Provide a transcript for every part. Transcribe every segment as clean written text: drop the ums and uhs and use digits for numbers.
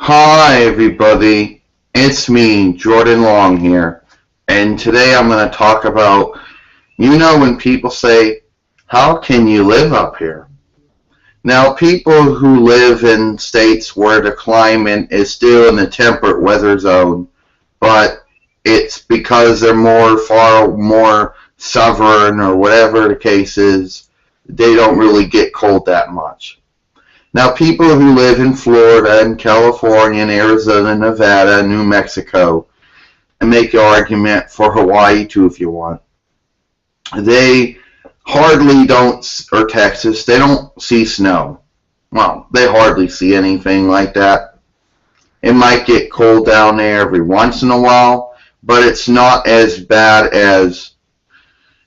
Hi everybody, it's me, Jordan Long here, and today I'm going to talk about, when people say, how can you live up here? Now, people who live in states where the climate is still in the temperate weather zone, but it's because they're far more southern or whatever the case is, they don't really get cold that much. Now, people who live in Florida and California and Arizona, Nevada, and New Mexico, and make the argument for Hawaii too if you want, they hardly don't, or Texas, they don't see snow. Well, they hardly see anything like that. It might get cold down there every once in a while, but it's not as bad as,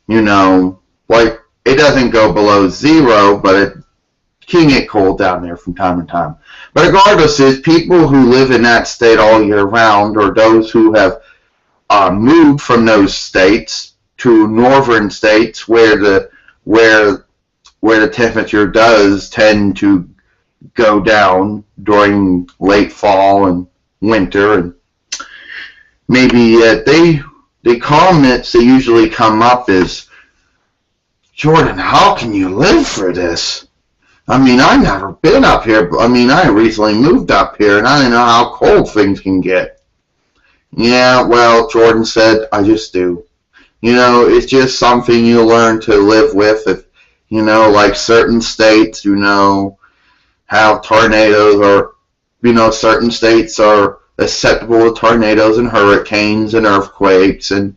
like it doesn't go below zero, but it can get cold down there from time to time. But regardless, is people who live in that state all year round, or those who have moved from those states to northern states where the temperature does tend to go down during late fall and winter, and maybe the comments that usually come up is, Jordan, how can you live for this? I've never been up here. I recently moved up here, and I don't know how cold things can get. Yeah, well, Jordan said, I just do. It's just something you learn to live with. If, like certain states, have tornadoes, or, certain states are susceptible to tornadoes and hurricanes and earthquakes and,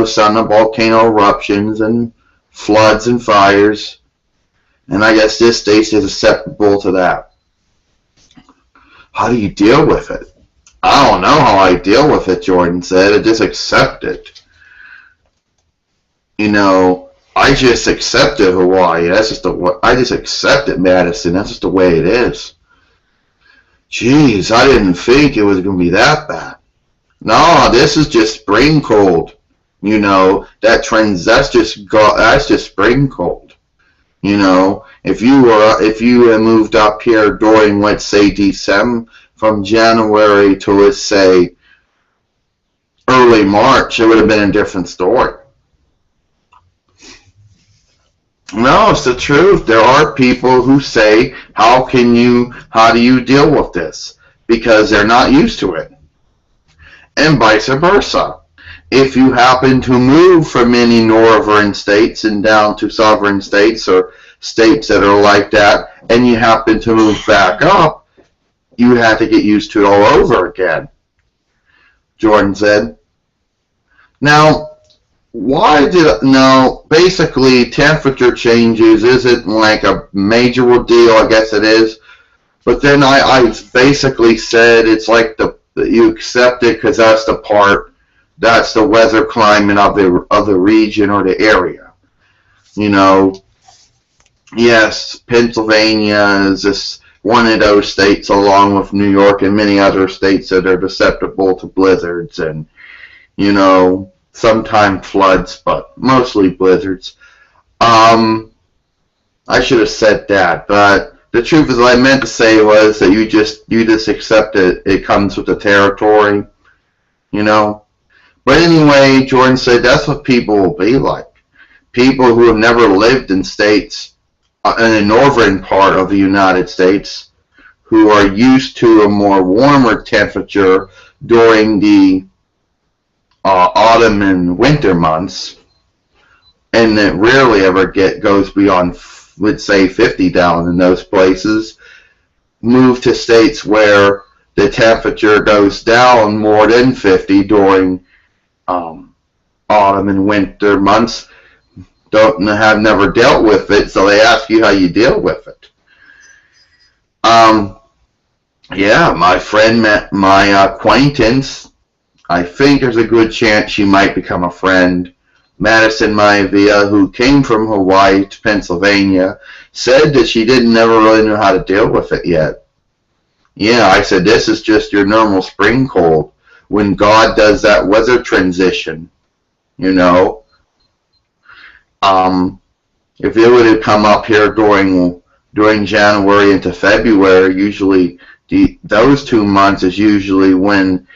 some volcano eruptions and floods and fires. And I guess this state is susceptible to that. How do you deal with it? I don't know how I deal with it, Jordan said. I just accept it. I just accepted Hawaii. I just accepted Madison. That's just the way it is. Jeez, I didn't think it was going to be that bad. No, this is just spring cold. That's just spring cold. If you had moved up here during, let's say, December, from January to, let's say, early March, it would have been a different story. No, it's the truth. There are people who say, how do you deal with this? Because they're not used to it. And vice versa. If you happen to move from any northern states and down to southern states or states that are like that, and you happen to move back up, you have to get used to it all over again, Jordan said. Now, basically temperature changes isn't like a major deal, I guess it is, but then I basically said it's like you accept it because that's the weather climate of the region or the area. Yes, Pennsylvania is one of those states, along with New York and many other states that are susceptible to blizzards and, sometimes floods, but mostly blizzards. I should have said that, but the truth is what I meant to say was that you just accept it. It comes with the territory, But anyway, Jordan said that's what people will be like. People who have never lived in states in the northern part of the United States, who are used to a more warmer temperature during the autumn and winter months, and it rarely ever goes beyond, let's say, 50 down in those places, move to states where the temperature goes down more than 50 during autumn and winter months, have never dealt with it, so they ask you how you deal with it. Yeah, my friend met my acquaintance. I think there's a good chance she might become a friend. Madison Maivia, who came from Hawaii to Pennsylvania, said that she never really knew how to deal with it yet. Yeah, I said, this is just your normal spring cold. When God does that weather transition, if it would have come up here during January into February, usually those 2 months is usually when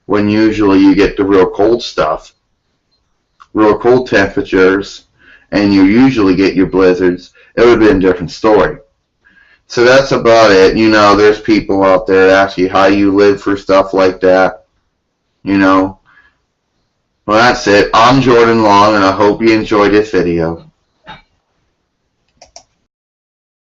usually you get the real cold stuff, real cold temperatures, and you usually get your blizzards. It would have been a different story. So that's about it. You know, there's people out there that ask you how you live for stuff like that. You know. Well, that's it. I'm Jordan Long, and I hope you enjoyed this video.